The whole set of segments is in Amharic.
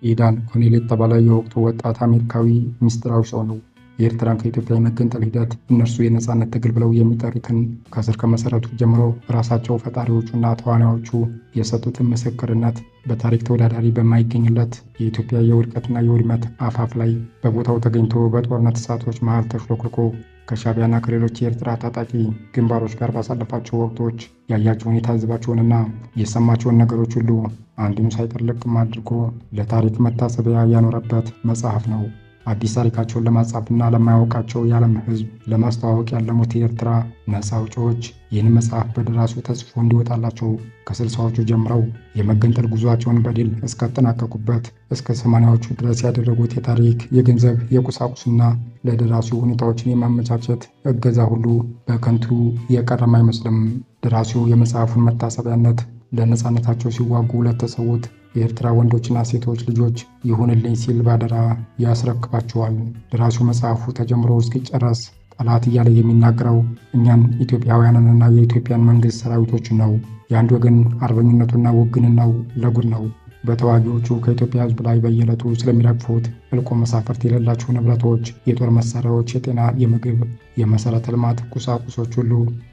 ኢዳን ኮኔል የተባለ የወቅቱ ወጣት አሜሪካዊ ምስጢራዊ ሰው ነው። የኤርትራን ከኢትዮጵያ የመገንጠል ሂደት እነርሱ የነፃነት ትግል ብለው የሚጠሩትን ከስር ከመሰረቱ ጀምሮ ራሳቸው ፈጣሪዎቹና ተዋናዮቹ የሰጡትን ምስክርነት በታሪክ ተወዳዳሪ በማይገኝለት የኢትዮጵያ የውድቀትና የውድመት አፋፍ ላይ በቦታው ተገኝቶ በጦርነት እሳቶች መሃል ተሽሎክልኮ ከሻዕቢያና ከሌሎች የኤርትራ ታጣቂ ግንባሮች ጋር ባሳለፋቸው ወቅቶች ያያቸውን የታዘባቸውንና የሰማቸውን ነገሮች ሁሉ አንድም ሳይቀር ልቅም አድርጎ ለታሪክ መታሰቢያ ያኖረበት መጽሐፍ ነው። አዲስ ታሪካቸውን ለማጻፍና ለማያውቃቸው የዓለም ሕዝብ ለማስተዋወቅ ያለሙት የኤርትራ ነፃ አውጪዎች ይህን መጽሐፍ በደራሲው ተጽፎ እንዲወጣላቸው ከ60ዎቹ ጀምረው የመገንጠል ጉዟቸውን በድል እስካጠናቀቁበት እስከ 80ዎቹ ድረስ ያደረጉት የታሪክ፣ የገንዘብ፣ የቁሳቁስና ለደራሲው ሁኔታዎችን የማመቻቸት እገዛ ሁሉ በከንቱ የቀረም አይመስልም። ደራሲው የመጽሐፉን መታሰቢያነት ለነፃነታቸው ሲዋጉ ለተሰዉት የኤርትራ ወንዶችና ሴቶች ልጆች ይሁንልኝ ሲል ባደራ ያስረክባቸዋል። ደራሲው መጽሐፉ ተጀምሮ እስኪጨረስ ጠላት እያለ የሚናገረው እኛን ኢትዮጵያውያንንና የኢትዮጵያን መንግሥት ሰራዊቶችን ነው። የአንድ ወገን አርበኝነቱና ውግንናው ለጉድ ነው። በተዋጊዎቹ ከኢትዮጵያ ሕዝብ ላይ በየዕለቱ ስለሚረግፉት እልቆ መሳፍርት የሌላቸው ንብረቶች፣ የጦር መሳሪያዎች፣ የጤና፣ የምግብ፣ የመሠረተ ልማት ቁሳቁሶች ሁሉ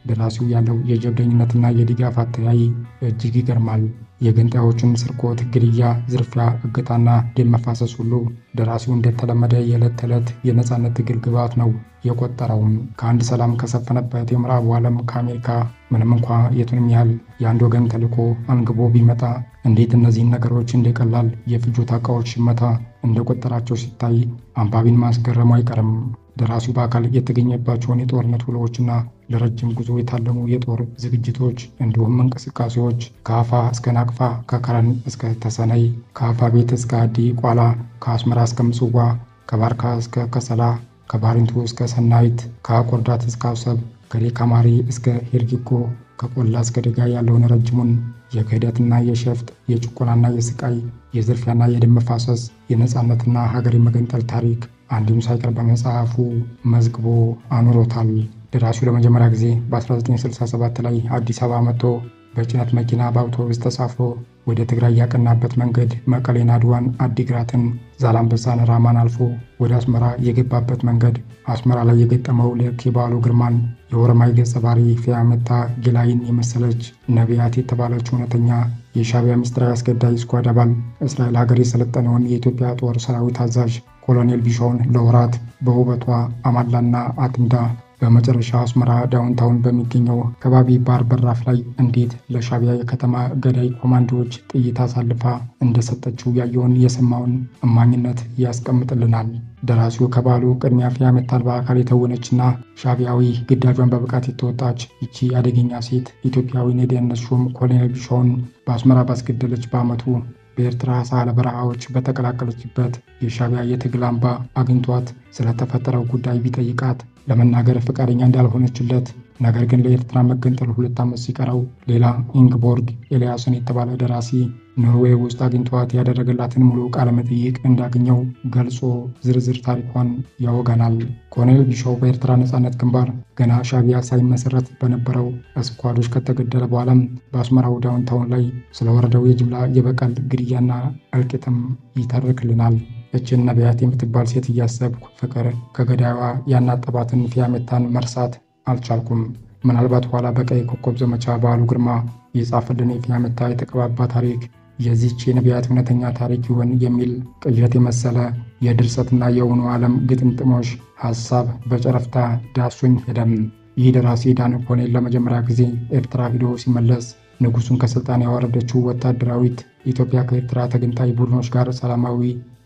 ደራሲው ያለው የጀብደኝነትና የድጋፍ አተያይ እጅግ ይገርማል። የገንጣዮችን ስርቆት፣ ግድያ፣ ዝርፊያ፣ እገታና ደም መፋሰስ ሁሉ ደራሲው እንደተለመደ የዕለት ተዕለት የነፃነት ትግል ግብዓት ነው የቆጠረውም። ከአንድ ሰላም ከሰፈነበት የምዕራቡ ዓለም ከአሜሪካ ምንም እንኳ የቱንም ያህል የአንድ ወገን ተልዕኮ አንግቦ ቢመጣ እንዴት እነዚህን ነገሮች እንደቀላል የፍጆታ ዕቃዎች ሽመታ እንደቆጠራቸው ሲታይ አንባቢን ማስገረሙ አይቀርም። ደራሲው በአካል የተገኘባቸውን የጦርነት ውሎዎችና ለረጅም ጉዞ የታለሙ የጦር ዝግጅቶች እንዲሁም እንቅስቃሴዎች ከአፋ እስከ ናቅፋ፣ ከከረን እስከ ተሰነይ፣ ከአፋ ቤት እስከ አዲ ቋላ፣ ከአስመራ እስከ ምጽዋ፣ ከባርካ እስከ ከሰላ፣ ከባሪንቱ እስከ ሰናይት፣ ከአቆርዳት እስከ አሰብ፣ ከዴካማሪ እስከ ሄርጊጎ፣ ከቆላ እስከ ደጋ ያለውን ረጅሙን የክህደትና የሸፍጥ የጭቆናና የስቃይ የዝርፊያና የደም መፋሰስ የነፃነትና ሀገር የመገንጠል ታሪክ አንድም ሳይቀር በመጽሐፉ መዝግቦ አኑሮታል። ደራሲው ለመጀመሪያ ጊዜ በ1967 ላይ አዲስ አበባ መጥቶ በጭነት መኪና በአውቶቡስ ተሳፍሮ ወደ ትግራይ ያቀናበት መንገድ መቀሌን፣ አድዋን፣ አዲግራትን፣ ዛላምበሳን፣ ራማን አልፎ ወደ አስመራ የገባበት መንገድ አስመራ ላይ የገጠመው ልክ የበዓሉ ግርማን የኦሮማይ ገጸ ባህሪ ፊያመታ ጌላይን የመሰለች ነቢያት የተባለች እውነተኛ የሻዕቢያ ምስጢራዊ አስገዳይ ስኳድ አባል እስራኤል ሀገር የሰለጠነውን የኢትዮጵያ ጦር ሰራዊት አዛዥ ኮሎኔል ቢሻውን ለወራት በውበቷ አማላና አጥምዳ በመጨረሻ አስመራ ዳውንታውን በሚገኘው ከባቢ ባር በራፍ ላይ እንዴት ለሻዕቢያ የከተማ ገዳይ ኮማንዶዎች ጥይት አሳልፋ እንደሰጠችው ያየውን የሰማውን እማኝነት ያስቀምጥልናል። ደራሲው ከባሉ ቅድሚያ ፊያሜታን በአካል የተወነችና ሻዕቢያዊ ግዳጇን በብቃት የተወጣች ይቺ አደገኛ ሴት ኢትዮጵያዊን የደህንነት ሹም ኮሎኔል ቢሻውን በአስመራ ባስገደለች በዓመቱ በኤርትራ ሳህለ በረሃዎች በተቀላቀለችበት የሻዕቢያ የትግል አምባ አግኝቷት ስለተፈጠረው ጉዳይ ቢጠይቃት ለመናገር ፈቃደኛ እንዳልሆነችለት፣ ነገር ግን ለኤርትራ መገንጠል 2 ዓመት ሲቀረው ሌላ ኢንግቦርግ ኤልያስን የተባለ ደራሲ ኖርዌይ ውስጥ አግኝቷት ያደረገላትን ሙሉ ቃለ መጠይቅ እንዳገኘው ገልጾ ዝርዝር ታሪኳን ያወጋናል። ኮሎኔል ቢሻው በኤርትራ ነፃነት ግንባር ገና ሻዕቢያ ሳይመሰረት በነበረው ስኳዶች ከተገደለ በኋላም በአስመራው ዳውንታውን ላይ ስለወረደው የጅምላ የበቀል ግድያና እልቂትም ይተርክልናል። እችን ነቢያት የምትባል ሴት እያሰብኩ ፍቅር ከገዳዩዋ ያናጠባትን ፊያሜታን መርሳት አልቻልኩም። ምናልባት ኋላ በቀይ ኮከብ ዘመቻ በዓሉ ግርማ የጻፈልን የፊያሜታ የተቀባባ ታሪክ የዚህች የነቢያት እውነተኛ ታሪክ ይሆን የሚል ቅዠት የመሰለ የድርሰትና የእውኑ ዓለም ግጥምጥሞሽ ሐሳብ በጨረፍታ ዳሱኝ ሄደም። ይህ ደራሲ ኢዳን ኮኔል ለመጀመሪያ ጊዜ ኤርትራ ሂዶ ሲመለስ ንጉሱን ከስልጣን ያወረደችው ወታደራዊት ኢትዮጵያ ከኤርትራ ተገንጣይ ቡድኖች ጋር ሰላማዊ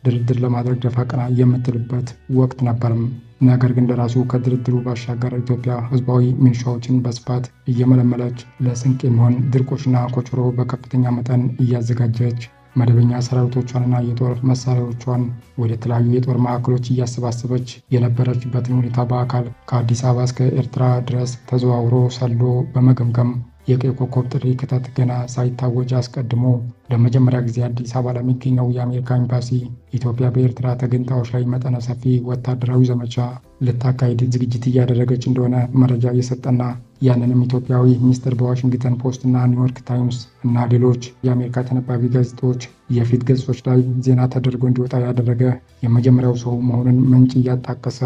ድርድር ለማድረግ ደፋ ቀና የምትልበት ወቅት ነበርም። ነገር ግን ደራሲው ከድርድሩ ባሻገር ኢትዮጵያ ህዝባዊ ሚሊሻዎችን በስፋት እየመለመለች ለስንቅ የሚሆን ድርቆሽና ኮቾሮ በከፍተኛ መጠን እያዘጋጀች መደበኛ ሰራዊቶቿንና የጦር መሳሪያዎቿን ወደ ተለያዩ የጦር ማዕከሎች እያሰባሰበች የነበረችበትን ሁኔታ በአካል ከአዲስ አበባ እስከ ኤርትራ ድረስ ተዘዋውሮ ሰሎ በመገምገም የቀይ ኮከብ ጥሪ ክተት ገና ሳይታወጅ አስቀድሞ ለመጀመሪያ ጊዜ አዲስ አበባ ለሚገኘው የአሜሪካ ኤምባሲ ኢትዮጵያ በኤርትራ ተገንጣዮች ላይ መጠነ ሰፊ ወታደራዊ ዘመቻ ልታካሂድ ዝግጅት እያደረገች እንደሆነ መረጃ እየሰጠና ያንንም ኢትዮጵያዊ ሚስጥር በዋሽንግተን ፖስት እና ኒውዮርክ ታይምስ እና ሌሎች የአሜሪካ ተነባቢ ጋዜጦች የፊት ገጾች ላይ ዜና ተደርጎ እንዲወጣ ያደረገ የመጀመሪያው ሰው መሆኑን ምንጭ እያጣቀሰ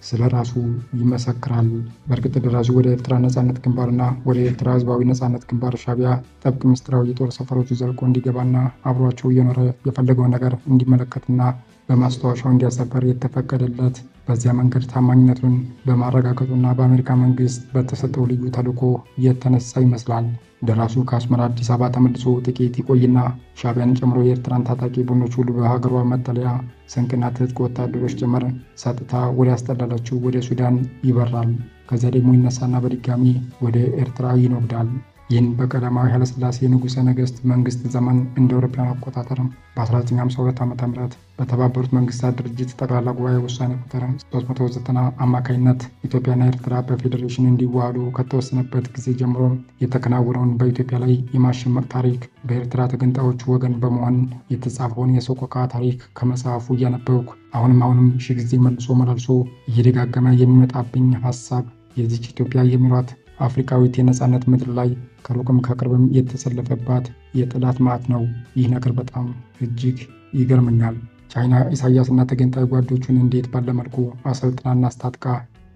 ስለ ራሱ ይመሰክራል። በእርግጥ ደራሲው ወደ ኤርትራ ነጻነት ግንባርና ወደ ኤርትራ ህዝባዊ ነጻነት ግንባር ሻዕቢያ ጥብቅ ምስጢራዊ የጦር ሰፈሮች ዘልቆ እንዲገባና አብሯቸው እየኖረ የፈለገውን ነገር እንዲመለከትና በማስታወሻው እንዲያሰፈር የተፈቀደለት በዚያ መንገድ ታማኝነቱን በማረጋገጡና በአሜሪካ መንግስት በተሰጠው ልዩ ተልዕኮ የተነሳ ይመስላል። ደራሲው ከአስመራ አዲስ አበባ ተመልሶ ጥቂት ይቆይና ሻዕቢያን ጨምሮ የኤርትራን ታጣቂ ቡድኖች ሁሉ በሀገሯ መጠለያ ስንቅና ትጥቅ ወታደሮች ጭምር ሰጥታ ወደ ያስጠለለችው ወደ ሱዳን ይበራል። ከዚያ ደግሞ ይነሳና በድጋሚ ወደ ኤርትራ ይኖግዳል። ይህን በቀዳማዊ ኃይለሥላሴ ንጉሠ ነገሥት መንግስት ዘመን እንደ አውሮፓውያን አቆጣጠር በ1952 ዓ.ም በተባበሩት መንግስታት ድርጅት ጠቅላላ ጉባኤ ውሳኔ ቁጥር 390 አማካኝነት ኢትዮጵያና ኤርትራ በፌዴሬሽን እንዲዋሃዱ ከተወሰነበት ጊዜ ጀምሮ የተከናወነውን በኢትዮጵያ ላይ የማሸመቅ ታሪክ በኤርትራ ተገንጣዮች ወገን በመሆን የተጻፈውን የሰቆቃ ታሪክ ከመጽሐፉ እያነበብኩ አሁንም ሺህ ጊዜ መላልሶ እየደጋገመ የሚመጣብኝ ሀሳብ የዚች ኢትዮጵያ የሚሏት አፍሪካዊት የነጻነት ምድር ላይ ከሩቅም ከቅርብም የተሰለፈባት የጠላት ማዕት ነው። ይህ ነገር በጣም እጅግ ይገርመኛል። ቻይና ኢሳያስና ተገንጣይ ጓዶቹን እንዴት ባለ መልኩ አሰልጥናና አስታጥቃ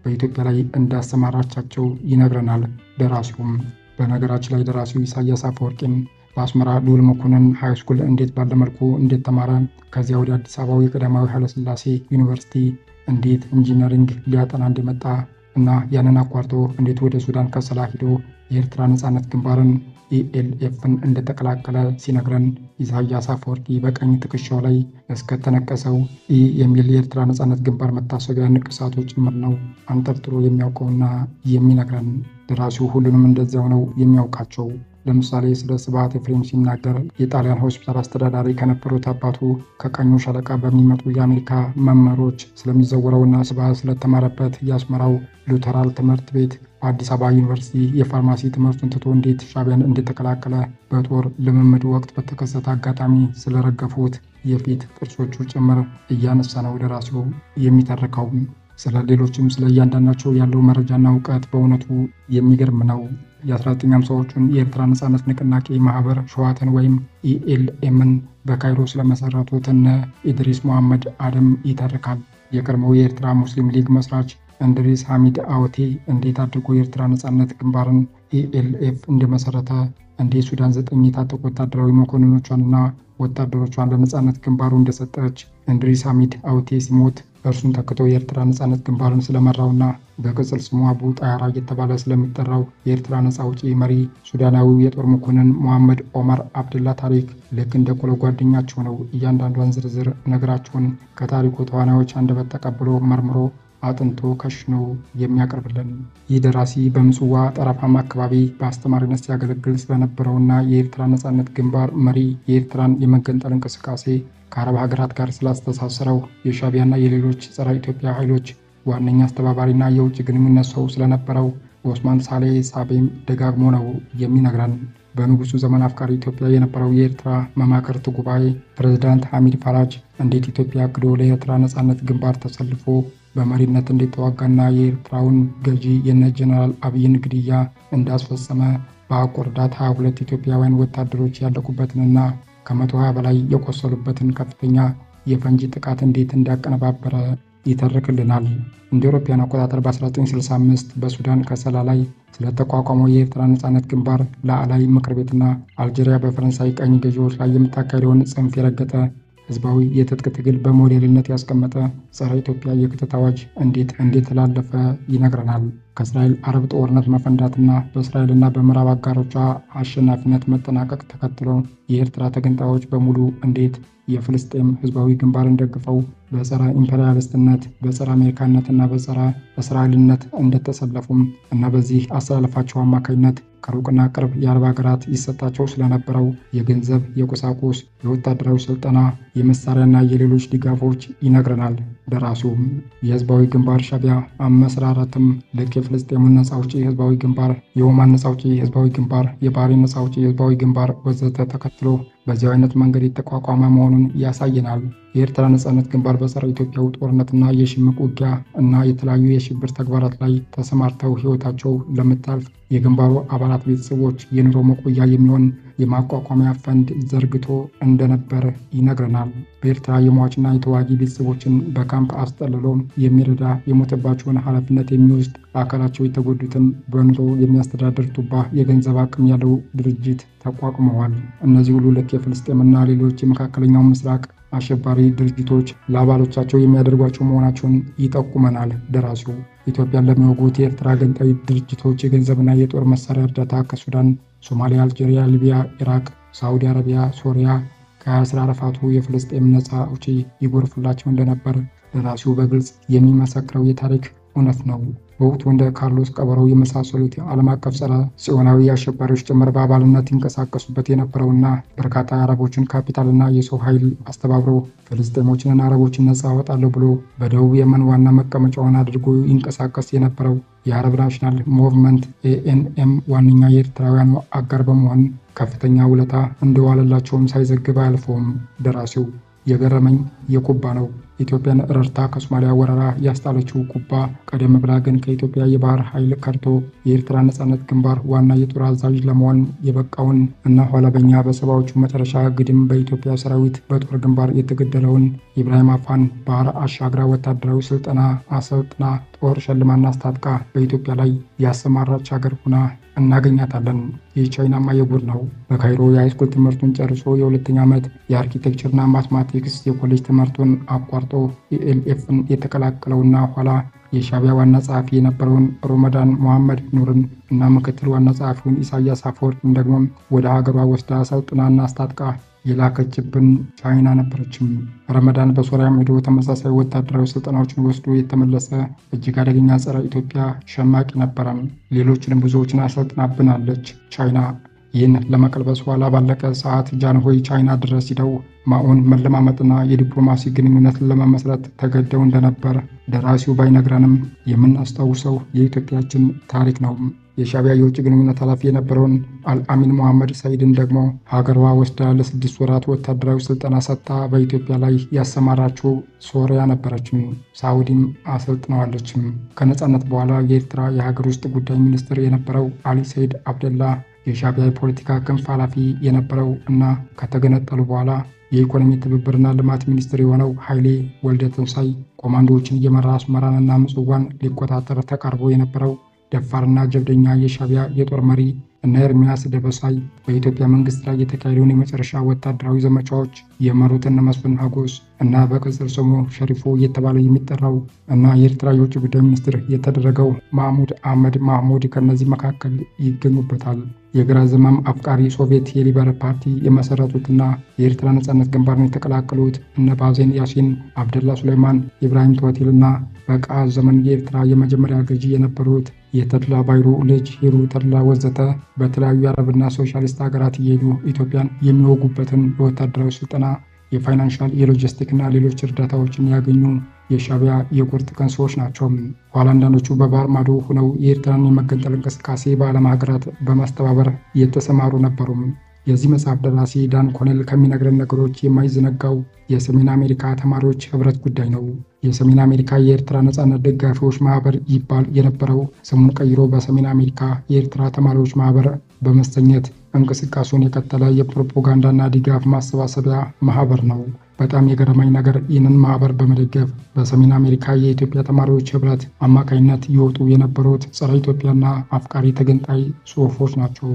በኢትዮጵያ ላይ እንዳሰማራቻቸው ይነግረናል ደራሲውም። በነገራችን ላይ ደራሲው ኢሳያስ አፈወርቂን በአስመራ ልዑል መኮንን ሃይስኩል እንዴት ባለ መልኩ እንደተማረ ከዚያ ወደ አዲስ አበባው የቀዳማዊ ኃይለሥላሴ ዩኒቨርሲቲ እንዴት ኢንጂነሪንግ ሊያጠና እንደመጣ እና ያንን አቋርጦ እንዴት ወደ ሱዳን ከሰላ ሂዶ የኤርትራ ነጻነት ግንባርን ኢኤልኤፍን እንደተቀላቀለ ሲነግረን ኢሳያስ አፈወርቂ በቀኝ ትከሻው ላይ እስከተነቀሰው ኢ የሚል የኤርትራ ነጻነት ግንባር መታሰቢያ ንቅሳቱ ጭምር ነው አንጠርጥሮ የሚያውቀውና የሚነግረን። ደራሲው ሁሉንም እንደዚያው ነው የሚያውቃቸው። ለምሳሌ ስለ ስብሐት ኤፍሬም ሲናገር የጣሊያን ሆስፒታል አስተዳዳሪ ከነበሩት አባቱ ከቀኙ ሻለቃ በሚመጡ የአሜሪካ መምህሮች ስለሚዘወረውና ስብሐት ስለተማረበት የአስመራው ሉተራል ትምህርት ቤት በአዲስ አበባ ዩኒቨርሲቲ የፋርማሲ ትምህርቱን ትቶ እንዴት ሻዕቢያን እንደተቀላቀለ በጦር ልምምድ ወቅት በተከሰተ አጋጣሚ ስለረገፉት የፊት ጥርሶቹ ጭምር እያነሳ ነው ደራሲው የሚተርከው። ስለ ሌሎችም ስለ እያንዳንዳቸው ያለው መረጃና እውቀት በእውነቱ የሚገርም ነው። የ1950ዎቹን የኤርትራ ነጻነት ንቅናቄ ማህበር ሸዋትን ወይም ኢኤልኤምን በካይሮ ስለመሰረቱት እነ ኢድሪስ መሐመድ አደም ይተርካል። የቀድሞው የኤርትራ ሙስሊም ሊግ መስራች እንድሪስ ሐሚድ አውቴ እንዴት አድርጎ የኤርትራ ነጻነት ግንባርን ኢኤልኤፍ እንደመሰረተ፣ እንዴት ሱዳን 9 የታጠቁ ወታደራዊ መኮንኖቿንና ወታደሮቿን ለነጻነት ግንባሩ እንደሰጠች፣ እንድሪስ ሐሚድ አውቴ ሲሞት እርሱን ተክቶ የኤርትራ ነጻነት ግንባርን ስለመራውና በቅጽል ስሙ አቡ ጣያራ እየተባለ ስለሚጠራው የኤርትራ ነጻ አውጪ መሪ ሱዳናዊው የጦር መኮንን መሐመድ ኦመር አብደላ ታሪክ ልክ እንደ ቆሎ ጓደኛቸው ነው። እያንዳንዷን ዝርዝር ነገራቸውን ከታሪኩ ተዋናዮች አንደበት ተቀብሎ መርምሮ አጥንቶ ከሽኖ የሚያቀርብልን ይህ ደራሲ በምጽዋ ጠረፋማ አካባቢ በአስተማሪነት ሲያገለግል ስለነበረውና የኤርትራ ነጻነት ግንባር መሪ የኤርትራን የመገንጠል እንቅስቃሴ ከአረብ ሀገራት ጋር ስላስተሳሰረው የሻዕቢያና የሌሎች ጸረ ኢትዮጵያ ኃይሎች ዋነኛ አስተባባሪና የውጭ ግንኙነት ሰው ስለነበረው ኦስማን ሳሌ ሳቤም ደጋግሞ ነው የሚነግረን። በንጉሱ ዘመን አፍቃሪ ኢትዮጵያ የነበረው የኤርትራ መማክርት ጉባኤ ፕሬዝዳንት ሐሚድ ፈራጅ እንዴት ኢትዮጵያ አቅዶ ለኤርትራ ነጻነት ግንባር ተሰልፎ በመሪነት እንዴት ተዋጋና የኤርትራውን ገዢ የነ ጀነራል አብይን ግድያ እንዳስፈጸመ በአቆርዳት 22 ኢትዮጵያውያን ወታደሮች ያለቁበትንና ከ120 በላይ የቆሰሉበትን ከፍተኛ የፈንጂ ጥቃት እንዴት እንዳቀነባበረ ይተርክልናል። እንደ አውሮፓውያን አቆጣጠር በ1965 በሱዳን ከሰላ ላይ ስለተቋቋመው የኤርትራ ነጻነት ግንባር ላዕላይ ምክር ቤትና አልጄሪያ በፈረንሳይ ቀኝ ገዢዎች ላይ የምታካሄደውን ጽንፍ የረገጠ ህዝባዊ የትጥቅ ትግል በሞዴልነት ያስቀመጠ ጸረ ኢትዮጵያ የክተት አዋጅ እንዴት እንደተላለፈ ይነግረናል። ከእስራኤል አረብ ጦርነት መፈንዳትና በእስራኤልና በምዕራብ አጋሮቿ አሸናፊነት መጠናቀቅ ተከትሎ የኤርትራ ተገንጣዮች በሙሉ እንዴት የፍልስጤም ህዝባዊ ግንባርን ደግፈው በጸረ ኢምፔሪያሊስትነት፣ በጸረ አሜሪካነትና በጸረ እስራኤልነት እንደተሰለፉም እና በዚህ አሰላለፋቸው አማካኝነት ከሩቅና ቅርብ የአረብ ሀገራት ይሰጣቸው ስለነበረው የገንዘብ፣ የቁሳቁስ፣ የወታደራዊ ስልጠና፣ የመሳሪያና የሌሎች ድጋፎች ይነግረናል። ደራሲውም የህዝባዊ ግንባር ሻዕቢያ አመሰራረትም ልክ የፍልስጤሙን ነጻ አውጪ ህዝባዊ ግንባር፣ የኦማን ነጻ አውጪ ህዝባዊ ግንባር፣ የባህሬን ነጻ አውጪ ህዝባዊ ግንባር ወዘተ ተከትሎ በዚያው አይነት መንገድ የተቋቋመ መሆኑን ያሳየናል። የኤርትራ ነጻነት ግንባር በጸረ ኢትዮጵያው ጦርነትና የሽምቅ ውጊያ እና የተለያዩ የሽብር ተግባራት ላይ ተሰማርተው ህይወታቸው ለምታልፍ የግንባሩ አባላት ቤተሰቦች የኑሮ መቆያ የሚሆን የማቋቋሚያ ፈንድ ዘርግቶ እንደነበር ይነግረናል። በኤርትራ የሟችና የተዋጊ ቤተሰቦችን በካምፕ አስጠልሎ የሚረዳ የሞተባቸውን ኃላፊነት የሚወስድ አካላቸው የተጎዱትን በኑሮ የሚያስተዳድር ቱባ የገንዘብ አቅም ያለው ድርጅት ተቋቁመዋል። እነዚህ ሁሉ ልክ የፍልስጤምና ሌሎች የመካከለኛው ምስራቅ አሸባሪ ድርጅቶች ለአባሎቻቸው የሚያደርጓቸው መሆናቸውን ይጠቁመናል ደራሲው። ኢትዮጵያን ለሚወጉት የኤርትራ ገንጣይ ድርጅቶች የገንዘብና የጦር መሳሪያ እርዳታ ከሱዳን፣ ሶማሊያ፣ አልጄሪያ፣ ሊቢያ፣ ኢራቅ፣ ሳዑዲ አረቢያ፣ ሶሪያ ከያስር አረፋቱ የፍልስጤም ነጻ አውጪ ይጎርፍላቸው እንደነበር ደራሲው በግልጽ የሚመሰክረው የታሪክ እውነት ነው። በወቅቱ እንደ ካርሎስ ቀበሮ የመሳሰሉት ዓለም አቀፍ ጸረ ጽዮናዊ አሸባሪዎች ጭምር በአባልነት ይንቀሳቀሱበት የነበረውና በርካታ የአረቦችን ካፒታልና የሰው ኃይል አስተባብረው ፍልስጤሞችንና አረቦችን ነጻ አወጣለሁ ብሎ በደቡብ የመን ዋና መቀመጫውን አድርጎ ይንቀሳቀስ የነበረው የአረብ ናሽናል ሙቭመንት ኤኤንኤም ዋነኛ የኤርትራውያኑ አጋር በመሆን ከፍተኛ ውለታ እንደዋለላቸውም ሳይዘግብ አያልፈውም ደራሲው። የገረመኝ የኩባ ነው። ኢትዮጵያን ረድታ ከሶማሊያ ወረራ ያስጣለችው ኩባ ቀደም ብላ ግን ከኢትዮጵያ የባህር ኃይል ከርቶ የኤርትራ ነጻነት ግንባር ዋና የጦር አዛዥ ለመሆን የበቃውን እና ኋላ በኛ በሰባዎቹ መጨረሻ ግድም በኢትዮጵያ ሰራዊት በጦር ግንባር የተገደለውን ኢብራሂም አፋን ባህር አሻግራ ወታደራዊ ስልጠና አሰልጥና ጦር ሸልማና አስታጥቃ በኢትዮጵያ ላይ ያሰማራች ሀገር ሆና እናገኛታለን። የቻይናማ የጉድ ነው። በካይሮ የሃይስኩል ትምህርቱን ጨርሶ የሁለተኛ ዓመት የአርኪቴክቸርና ማትማቲክስ የኮሌጅ ትምህርቱን አቋርጦ ኢኤልኤፍን የተቀላቀለውና ኋላ የሻዕቢያ ዋና ጸሐፊ የነበረውን ሮመዳን መሐመድ ኑርን እና ምክትል ዋና ጸሐፊውን ኢሳያስ አፈወርቂን ደግሞ ወደ ሀገሯ ወስዳ ሰልጥናና አስታጥቃ የላከችብን ቻይና ነበረችም። ረመዳን በሶሪያም ሄዶ ተመሳሳይ ወታደራዊ ስልጠናዎችን ወስዶ የተመለሰ እጅግ አደገኛ ጸረ ኢትዮጵያ ሸማቂ ነበረም። ሌሎችንም ብዙዎችን አሰልጥናብናለች ቻይና። ይህን ለመቀልበስ ኋላ ባለቀ ሰዓት ጃንሆይ ቻይና ድረስ ሂደው ማኦን መለማመጥና የዲፕሎማሲ ግንኙነትን ለመመስረት ተገደው እንደነበር ደራሲው ባይነግረንም የምናስታውሰው የኢትዮጵያችን ታሪክ ነው። የሻዕቢያ የውጭ ግንኙነት ኃላፊ የነበረውን አልአሚን መሐመድ ሰይድን ደግሞ ሀገሯ ወስዳ ለ6 ወራት ወታደራዊ ስልጠና ሰጥታ በኢትዮጵያ ላይ ያሰማራችው ሶሪያ ነበረችም። ሳዑዲም አሰልጥነዋለችም። ከነጻነት በኋላ የኤርትራ የሀገር ውስጥ ጉዳይ ሚኒስትር የነበረው አሊ ሰይድ አብደላ የሻዕቢያ የፖለቲካ ክንፍ ኃላፊ የነበረው እና ከተገነጠሉ በኋላ የኢኮኖሚ ትብብርና ልማት ሚኒስትር የሆነው ኃይሌ ወልደ ትንሳኤ ኮማንዶዎችን እየመራ አስመራንና ምጽዋን ሊቆጣጠር ተቃርቦ የነበረው ደፋርና ጀብደኛ የሻዕቢያ የጦር መሪ እና ኤርሚያስ ደበሳይ በኢትዮጵያ መንግስት ላይ የተካሄደውን የመጨረሻ ወታደራዊ ዘመቻዎች የመሩትን መስፍን ሀጎስ እና በቅጽል ስሙ ሸሪፎ እየተባለ የሚጠራው እና የኤርትራ የውጭ ጉዳይ ሚኒስትር የተደረገው ማህሙድ አህመድ ማህሙድ ከነዚህ መካከል ይገኙበታል። የግራ ዘመም አፍቃሪ ሶቪየት የሊበር ፓርቲ የመሰረቱትና የኤርትራ ነጻነት ግንባርን የተቀላቀሉት እነ ባዜን ያሲን፣ አብደላ ሱሌማን፣ ኢብራሂም ቶቴልና በቃ ዘመን የኤርትራ የመጀመሪያ ገዢ የነበሩት የተድላ ባይሩ ልጅ ሂሩ ተድላ ወዘተ በተለያዩ የአረብና ሶሻሊስት ሀገራት እየሄዱ ኢትዮጵያን የሚወጉበትን የወታደራዊ ስልጠና፣ የፋይናንሻል፣ የሎጂስቲክ እና ሌሎች እርዳታዎችን ያገኙ የሻዕቢያ የቁርጥ ቀን ሰዎች ናቸው። ኋላ አንዳንዶቹ በባህር ማዶ ሆነው የኤርትራን የመገንጠል እንቅስቃሴ በዓለም ሀገራት በማስተባበር የተሰማሩ ነበሩም። የዚህ መጽሐፍ ደራሲ ዳን ኮኔል ከሚነግረን ነገሮች የማይዘነጋው የሰሜን አሜሪካ ተማሪዎች ህብረት ጉዳይ ነው። የሰሜን አሜሪካ የኤርትራ ነጻነት ደጋፊዎች ማህበር ይባል የነበረው ስሙን ቀይሮ በሰሜን አሜሪካ የኤርትራ ተማሪዎች ማህበር በመሰኘት እንቅስቃሴውን የቀጠለ የፕሮፓጋንዳና ድጋፍ ማሰባሰቢያ ማህበር ነው። በጣም የገረመኝ ነገር ይህንን ማህበር በመደገፍ በሰሜን አሜሪካ የኢትዮጵያ ተማሪዎች ህብረት አማካኝነት ይወጡ የነበሩት ጸረ ኢትዮጵያና አፍቃሪ ተገንጣይ ጽሑፎች ናቸው።